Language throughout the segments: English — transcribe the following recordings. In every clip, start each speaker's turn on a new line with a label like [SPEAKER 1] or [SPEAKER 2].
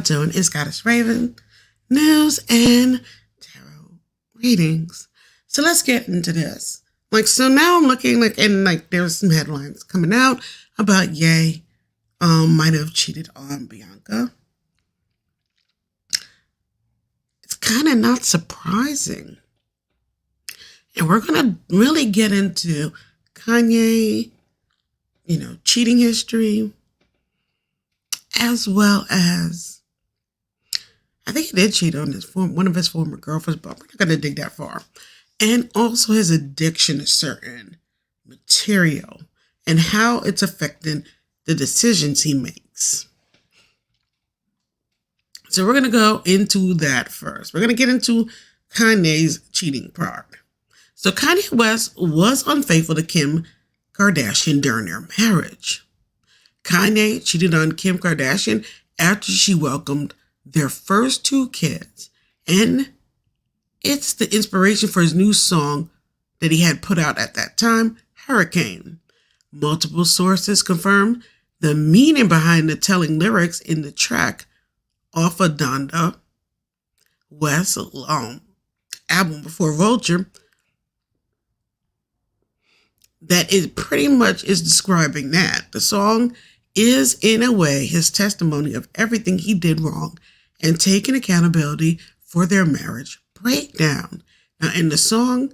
[SPEAKER 1] doing? It's Goddess Raven, news and tarot readings. So let's get into this. So now I'm looking and there's some headlines coming out about Ye might have cheated on Bianca. It's kind of not surprising. And we're going to really get into Kanye, cheating history, as well as, I think he did cheat on one of his former girlfriends, but we're not going to dig that far. And also his addiction to certain material and how it's affecting the decisions he makes. So we're going to go into that first. We're going to get into Kanye's cheating part. So Kanye West was unfaithful to Kim Kardashian during their marriage. Kanye cheated on Kim Kardashian after she welcomed their first two kids. And it's the inspiration for his new song that he had put out at that time, Hurricane. Multiple sources confirm the meaning behind the telling lyrics in the track off of Donda West's album before Vulture, that it pretty much is describing that. The song is, in a way, his testimony of everything he did wrong and taking accountability for their marriage breakdown. Now, in the song,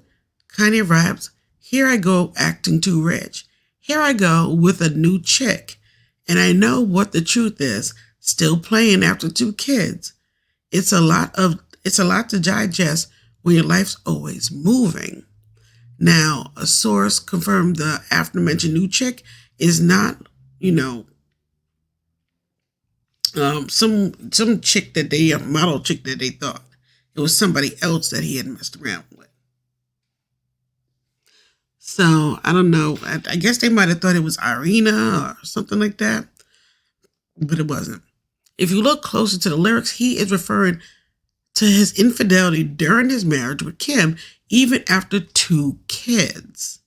[SPEAKER 1] Kanye raps, "Here I go acting too rich. Here I go with a new chick. And I know what the truth is, still playing after two kids. It's a lot to digest when your life's always moving." Now, a source confirmed the aforementioned new chick is not, some chick that a model chick that they thought. It was somebody else that he had messed around with. So, I don't know. I guess they might have thought it was Irina or something like that. But it wasn't. If you look closer to the lyrics, he is referring to his infidelity during his marriage with Kim, even after two kids.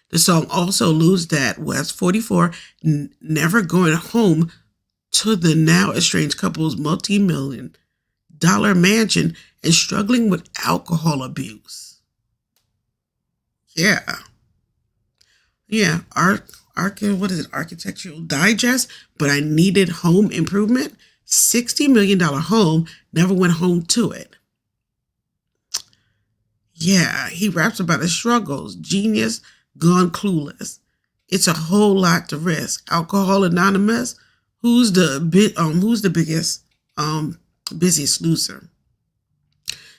[SPEAKER 1] The song also alludes that West, 44, never going home to the now estranged couple's multi-million-dollar mansion and struggling with alcohol abuse. Yeah. Architectural Digest, but I needed home improvement. $60 million home, never went home to it. Yeah, he raps about his struggles. Genius, gone clueless. It's a whole lot to risk. Alcohol Anonymous, who's the biggest, busiest loser.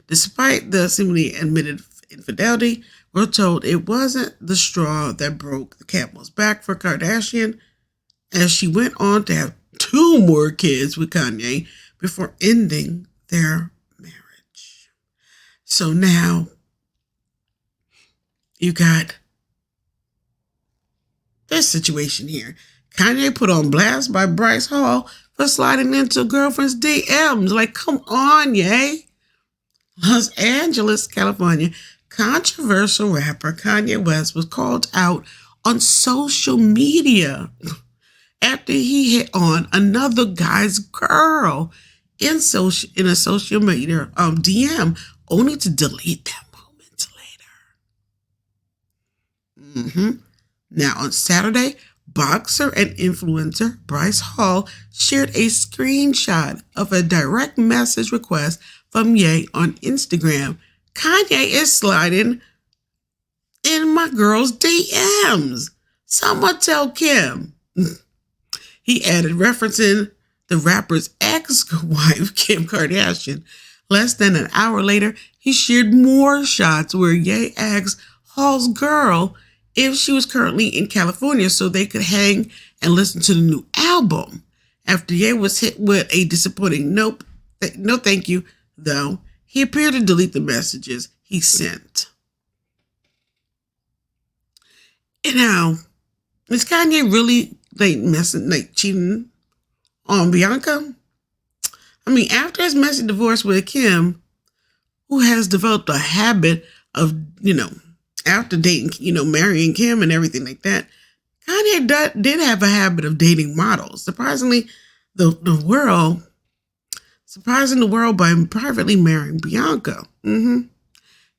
[SPEAKER 1] Despite the seemingly admitted infidelity, we're told it wasn't the straw that broke the camel's back for Kardashian, as she went on to have two more kids with Kanye before ending their marriage. So now you got this situation here. Kanye put on blast by Bryce Hall for sliding into girlfriend's DMs. Come on, Ye. Los Angeles, California, controversial rapper Kanye West was called out on social media after he hit on another guy's girl in a social media DM, only to delete them moments later. Now, on Saturday, boxer and influencer Bryce Hall shared a screenshot of a direct message request from Ye on Instagram. Kanye is sliding in my girl's DMs. Someone tell Kim. He added, referencing the rapper's ex-wife, Kim Kardashian. Less than an hour later, he shared more shots where Ye asked Hall's girl if she was currently in California so they could hang and listen to the new album. After Ye was hit with a disappointing no thank you, though, he appeared to delete the messages he sent. And now, is Kanye really cheating on Bianca? I mean, after his messy divorce with Kim, who has developed a habit of, after dating, marrying Kim and everything like that, Kanye did have a habit of dating models. Surprisingly, the world surprising the world by privately marrying Bianca.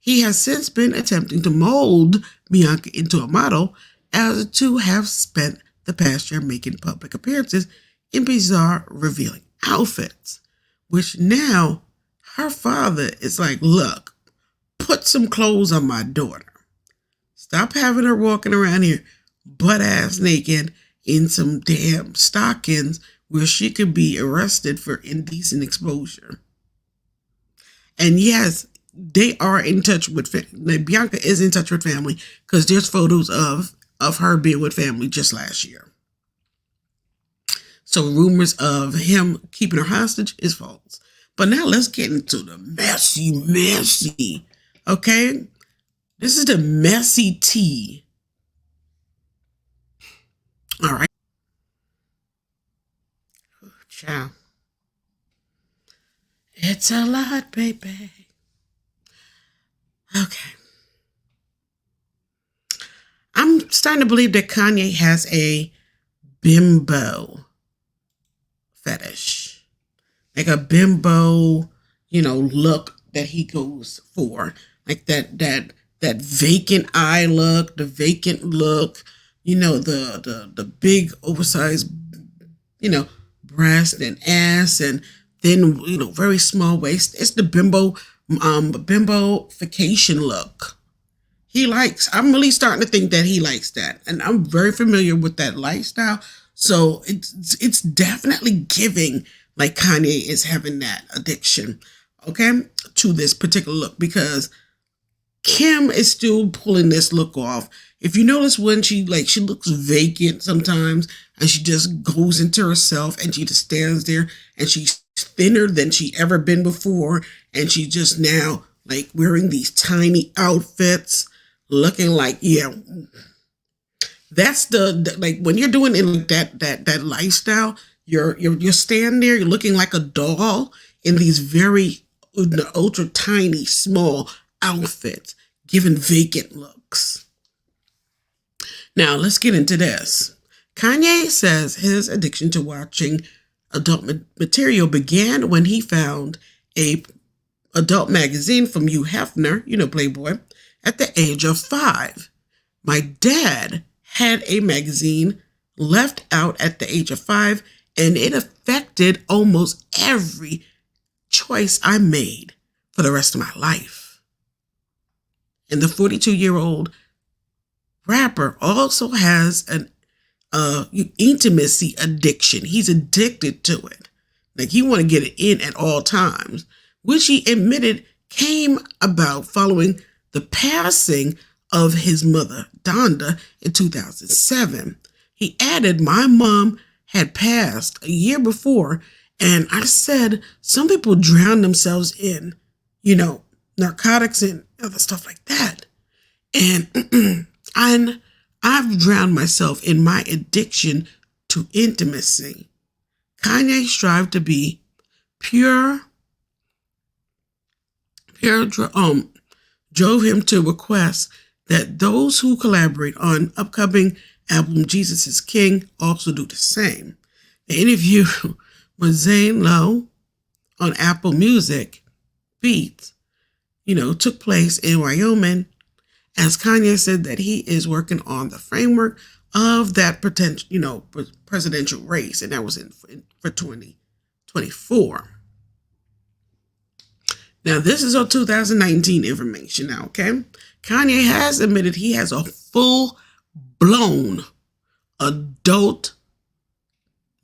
[SPEAKER 1] He has since been attempting to mold Bianca into a model, as the two have spent the past year making public appearances in bizarre, revealing outfits, which now her father is like, look, put some clothes on my daughter. Stop having her walking around here butt-ass naked in some damn stockings where she could be arrested for indecent exposure. And yes, they are in touch with Bianca is in touch with family, because there's photos of her being with family just last year. So rumors of him keeping her hostage is false. But now let's get into the messy. Okay? This is the messy tea. All right. Ciao. It's a lot, baby. Okay. I'm starting to believe that Kanye has a bimbo fetish. Like a bimbo, look that he goes for. Like that vacant eye look, the vacant look, the big oversized, breast and ass, and then, very small waist. It's the bimbofication look. I'm really starting to think that he likes that. And I'm very familiar with that lifestyle. So it's definitely giving like Kanye is having that addiction, okay, to this particular look, because Kim is still pulling this look off. If you notice when she looks vacant sometimes, and she just goes into herself and she just stands there, and she's thinner than she ever been before, and she just now like wearing these tiny outfits, looking like, that's the like when you're doing it like that lifestyle, you're standing there, you're looking like a doll in these very ultra tiny small outfits, giving vacant looks. Now let's get into this. Kanye says his addiction to watching adult material began when he found a adult magazine from Hugh Hefner, Playboy, at the age of 5. My dad had a magazine left out at the age of 5, and it affected almost every choice I made for the rest of my life. And the 42-year-old rapper also has an intimacy addiction. He's addicted to it. Like he want to get it in at all times, which he admitted came about following the passing of his mother, Donda, in 2007. He added, my mom had passed a year before, and I said some people drown themselves in, narcotics and other stuff like that. And I've drowned myself in my addiction to intimacy. Kanye strived to be drove him to request that those who collaborate on upcoming album Jesus is King also do the same. The interview with Zane Lowe on Apple Music Beats, took place in Wyoming, as Kanye said that he is working on the framework of that potential, presidential race, and that was for 2024. Now, this is our 2019 information now, okay? Kanye has admitted he has a full-blown adult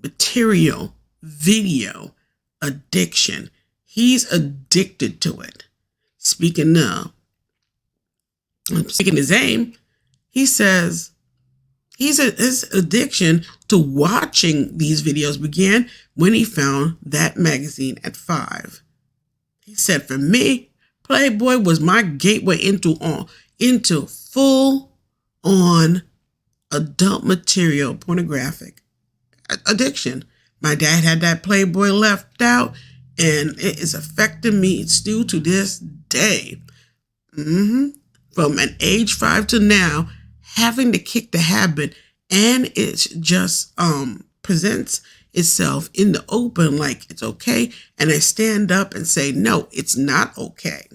[SPEAKER 1] material video addiction. He's addicted to it. Speaking to Zane, he says his addiction to watching these videos began when he found that magazine at 5. He said, for me, Playboy was my gateway into full-on adult material pornographic addiction. My dad had that Playboy left out, and it is affecting me still to this day. From an age 5 to now, having to kick the habit, and it just presents itself in the open like it's okay, and I stand up and say, no, it's not okay.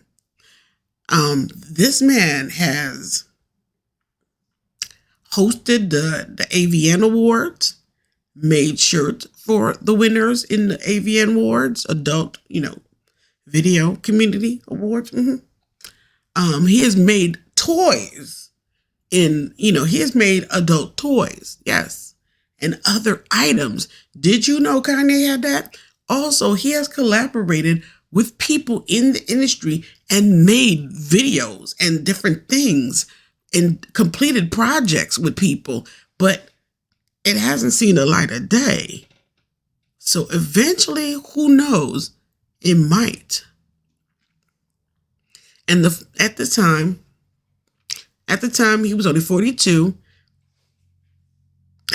[SPEAKER 1] This man has hosted the AVN Awards, made shirts for the winners in the AVN Awards, adult, video community awards. He has made toys he has made adult toys, yes, and other items. Did you know Kanye had that? Also, he has collaborated with people in the industry and made videos and different things and completed projects with people, but it hasn't seen the light of day. So eventually, who knows, it might. And at the time he was only 42,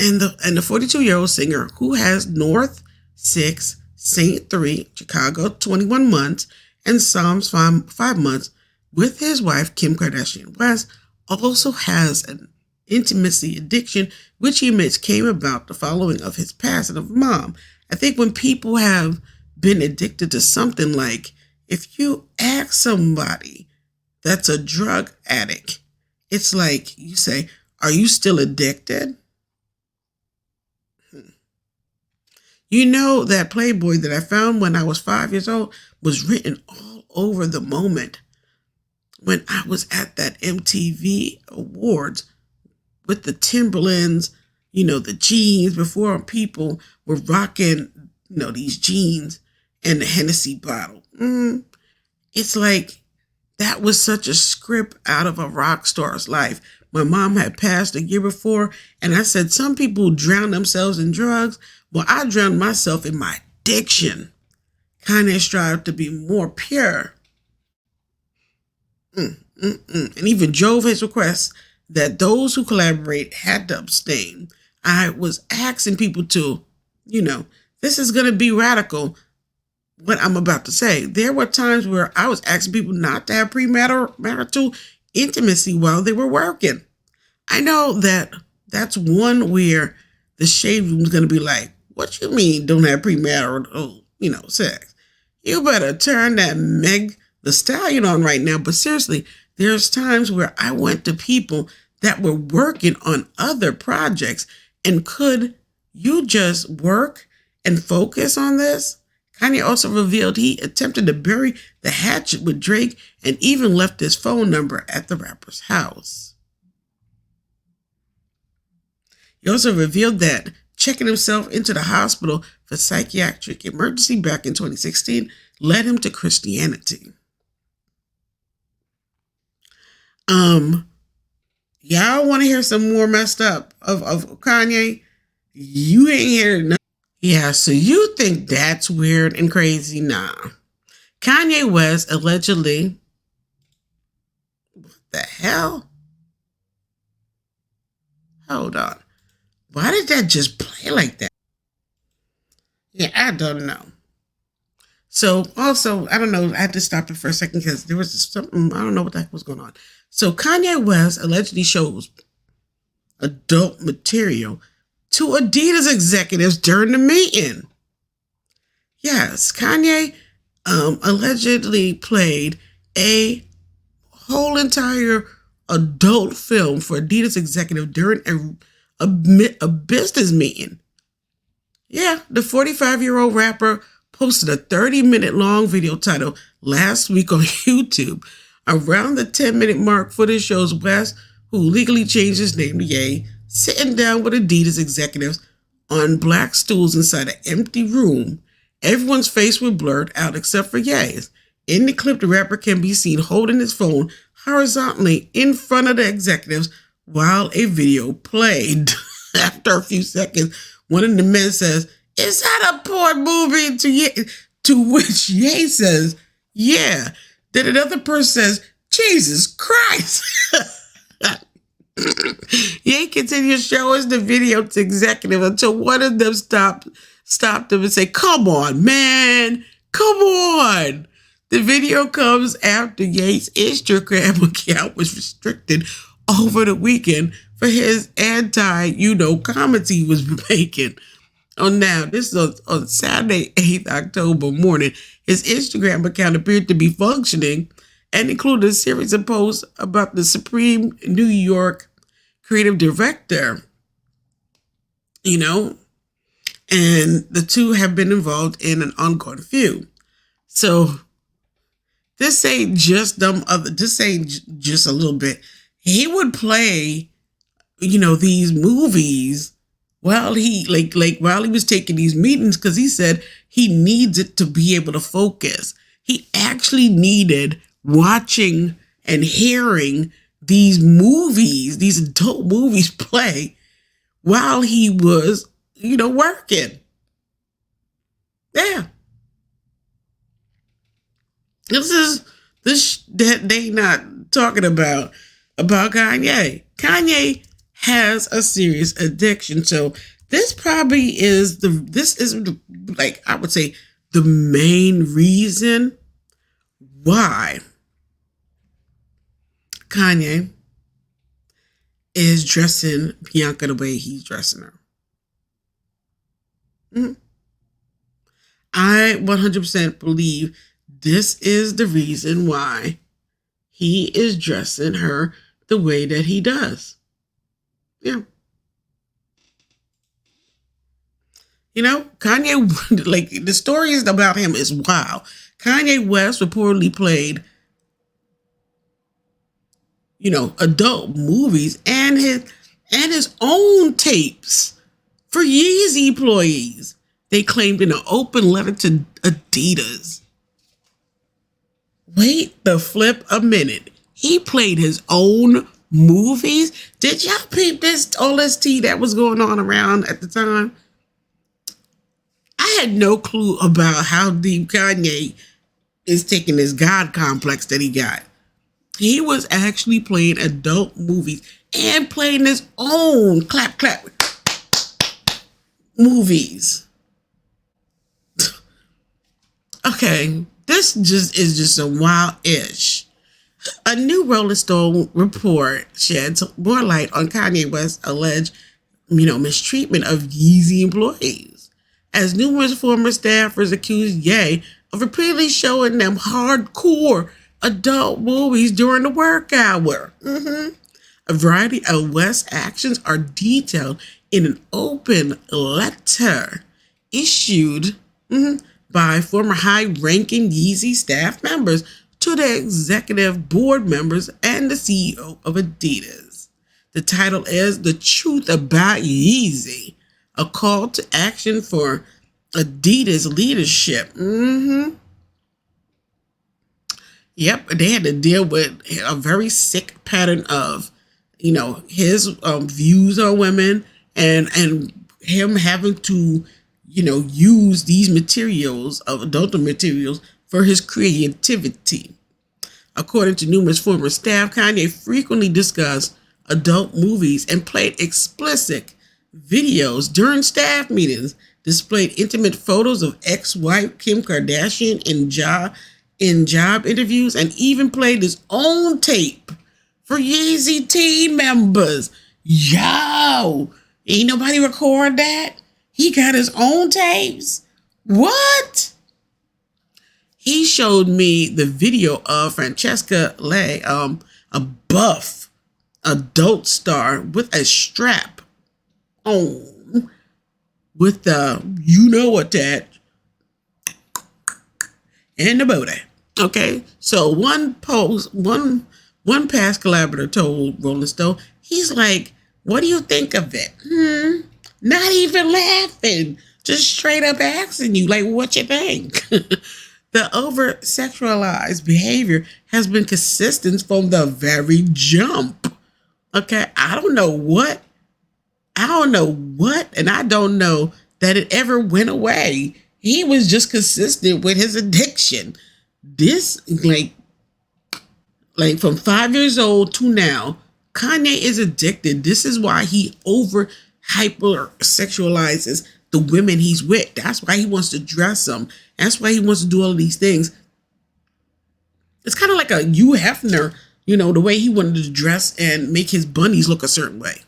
[SPEAKER 1] and the 42-year-old singer who has North 6, Saint 3, Chicago 21 months, and Psalms 5 months with his wife Kim Kardashian West also has an intimacy addiction, which he admits came about the following of his passing of mom. I think when people have been addicted to something, like if you ask somebody that's a drug addict, it's like you say, are you still addicted? You know, that Playboy that I found when I was 5 years old was written all over the moment when I was at that MTV Awards with the Timberlands, the jeans, before people were rocking, these jeans and the Hennessy bottle. It's like that was such a script out of a rock star's life. My mom had passed a year before, and I said, some people drown themselves in drugs. Well, I drowned myself in my addiction. Kanye strived to be more pure. And even drove his request that those who collaborate had to abstain. I was asking people to, this is going to be radical, what I'm about to say. There were times where I was asking people not to have premarital intimacy while they were working. I know that that's one where the shade room is going to be like, what you mean don't have premarital, sex? You better turn that Meg the Stallion on right now. But seriously, there's times where I went to people that were working on other projects, and could you just work and focus on this? Kanye also revealed he attempted to bury the hatchet with Drake and even left his phone number at the rapper's house. He also revealed that checking himself into the hospital for psychiatric emergency back in 2016 led him to Christianity. Y'all want to hear some more messed up of Kanye? You ain't hear nothing. Yeah, so you think that's weird and crazy? Nah. Kanye West allegedly, what the hell? Hold on. Why did that just play like that? Yeah, I don't know. So also, I don't know, I had to stop it for a second because there was something, I don't know what the heck was going on. So Kanye West allegedly shows adult material to Adidas executives during the meeting. Yes, Kanye allegedly played a whole entire adult film for Adidas executive during a business meeting. Yeah, the 45-year-old rapper posted a 30-minute long video titled last week on YouTube. Around the 10-minute mark, footage shows West, who legally changed his name to Ye, sitting down with Adidas executives on black stools inside an empty room. Everyone's face was blurred out except for Ye's. In the clip, the rapper can be seen holding his phone horizontally in front of the executives while a video played. After a few seconds, one of the men says, "Is that a porn movie?" To which Ye says, "Yeah." Then another person says, "Jesus Christ." Ye continues showing the video to executive until one of them stopped him and say, "Come on, man. Come on." The video comes after Ye's Instagram account was restricted over the weekend for his comments he was making. Oh, now, this is on Saturday, 8th October morning. His Instagram account appeared to be functioning and included a series of posts about the Supreme New York creative director, and the two have been involved in an ongoing feud. So this ain't just this ain't just a little bit. He would play, these movies while he while he was taking these meetings, because he said he needs it to be able to focus. He actually needed watching and hearing these movies, these adult movies play while he was, working. Yeah. This that they not talking about Kanye. Kanye has a serious addiction. So this probably is I would say the main reason why Kanye is dressing Bianca the way he's dressing her. Mm-hmm. I 100% believe this is the reason why he is dressing her the way that he does. Yeah. Kanye, the stories about him is wild. Kanye West reportedly played, adult movies and his own tapes for Yeezy employees. They claimed in an open letter to Adidas. Wait the flip a minute. He played his own movies? Did y'all peep all this tea that was going on around at the time? I had no clue about how deep Kanye is taking this God complex that he got. He was actually playing adult movies and playing his own clap movies. Okay, this is just some wild-ish. A new Rolling Stone report sheds more light on Kanye West's alleged, mistreatment of Yeezy employees, as numerous former staffers accused Ye of repeatedly showing them hardcore adult movies during the work hour. A variety of West's actions are detailed in an open letter issued by former high-ranking Yeezy staff members to the executive board members and the CEO of Adidas. The title is "The Truth About Yeezy," a call to action for Adidas leadership. Yep, they had to deal with a very sick pattern of, his views on women and him having to, use these materials of adult materials for his creativity. According to numerous former staff, Kanye frequently discussed adult movies and played explicit videos during staff meetings, displayed intimate photos of ex-wife Kim Kardashian in job interviews, and even played his own tape for Yeezy team members. Yo, ain't nobody record that? He got his own tapes? What? He showed me the video of Francesca Lay, a buff adult star with a strap on, with the that in the booty. Okay, so one past collaborator told Rolling Stone, he's like, "What do you think of it?" Not even laughing, just straight up asking you, like, what you think? The over-sexualized behavior has been consistent from the very jump. Okay, I don't know what, and I don't know that it ever went away. He was just consistent with his addiction. This, from 5 years old to now, Kanye is addicted. This is why he hyper-sexualizes the women he's with. That's why he wants to dress them. That's why he wants to do all of these things. It's kind of like a Hugh Hefner, the way he wanted to dress and make his bunnies look a certain way.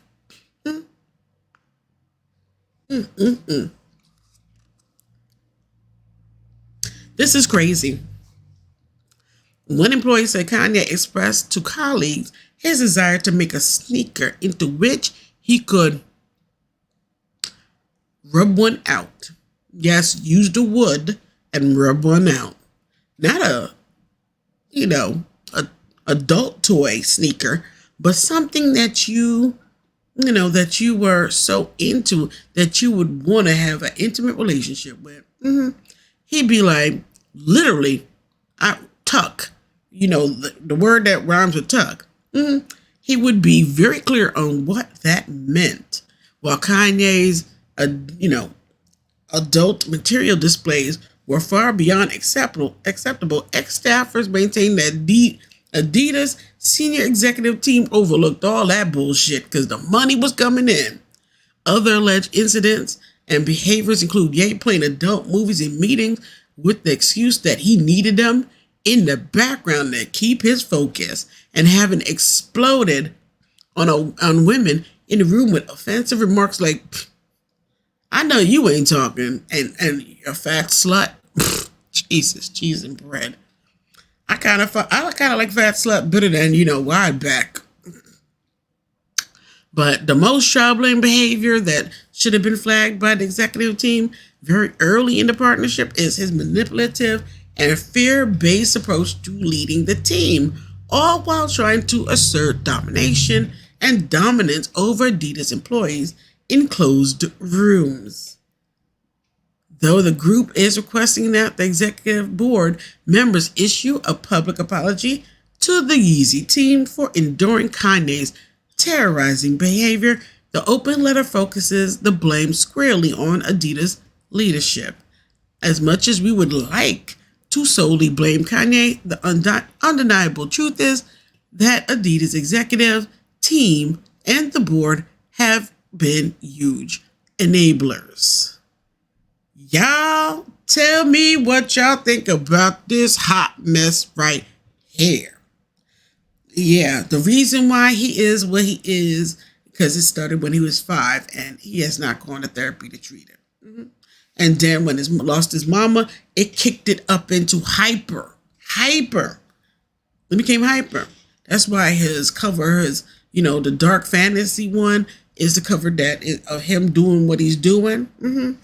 [SPEAKER 1] This is crazy. One employee said Kanye expressed to colleagues his desire to make a sneaker into which he could rub one out. Yes, use the wood and rub one out. Not a adult toy sneaker, but something that that you were so into that you would want to have an intimate relationship with. He'd be like, literally, tuck. The word that rhymes with tuck. He would be very clear on what that meant. While Kanye's, adult material displays were far beyond acceptable, ex-staffers maintained that Adidas senior executive team overlooked all that bullshit because the money was coming in. Other alleged incidents and behaviors include Ye playing adult movies in meetings with the excuse that he needed them in the background to keep his focus, and having exploded on women in the room with offensive remarks like, I know you ain't talking, and you're a fat slut. Jesus, cheese and bread. I kind of like fat slut better than, wide back. But the most troubling behavior that should have been flagged by the executive team very early in the partnership is his manipulative and fear-based approach to leading the team, all while trying to assert domination and dominance over Adidas employees in closed rooms. Though the group is requesting that the executive board members issue a public apology to the Yeezy team for enduring Kanye's terrorizing behavior, the open letter focuses the blame squarely on Adidas leadership. As much as we would like to solely blame Kanye, the undeniable truth is that Adidas executive team and the board have been huge enablers. Y'all tell me what y'all think about this hot mess right here. Yeah, the reason why he is what he is because it started when he was 5 and he has not gone to therapy to treat it. And then when he lost his mama, it kicked it up into hyper. It became hyper. That's why his cover, the dark fantasy one, is the cover that is of him doing what he's doing.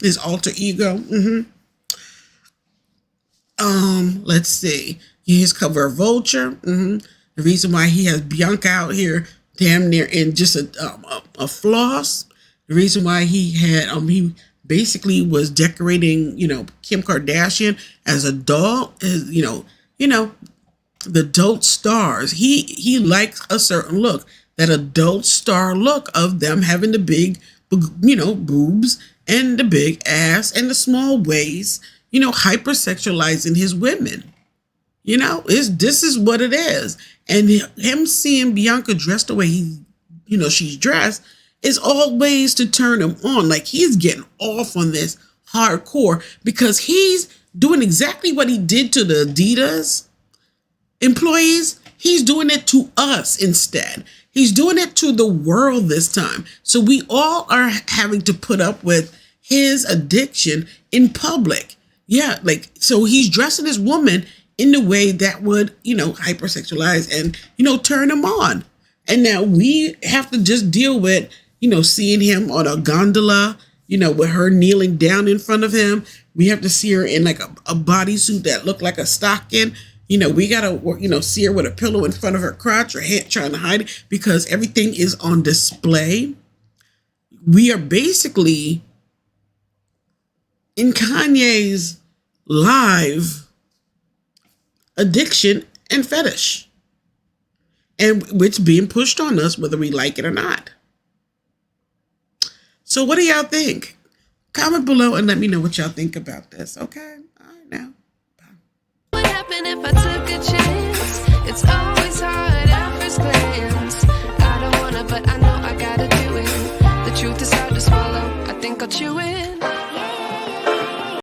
[SPEAKER 1] His alter ego. Let's see. His cover of Vulture. The reason why he has Bianca out here damn near in just a floss. The reason why he had he basically was decorating Kim Kardashian as a doll, as the adult stars. He likes a certain look, that adult star look of them having the big boobs and the big ass and the small waist, hypersexualizing his women. This is what it is. And him seeing Bianca dressed the way she's dressed is always to turn him on. Like, he's getting off on this hardcore because he's doing exactly what he did to the Adidas employees. He's doing it to us instead. He's doing it to the world this time. So we all are having to put up with his addiction in public. Yeah, so he's dressing this woman in the way that would, hypersexualize and, turn him on. And now we have to just deal with, seeing him on a gondola, with her kneeling down in front of him. We have to see her in like a bodysuit that looked like a stocking. We got to, see her with a pillow in front of her crotch or head trying to hide it because everything is on display. We are basically in Kanye's live addiction and fetish, and it's being pushed on us whether we like it or not. So what do y'all think? Comment below and let me know what y'all think about this. Okay? All right now.
[SPEAKER 2] What happened if I took a chance? It's always hard at first glance. I don't wanna, but I know I gotta do it. The truth is hard to swallow. I think I'll chew it.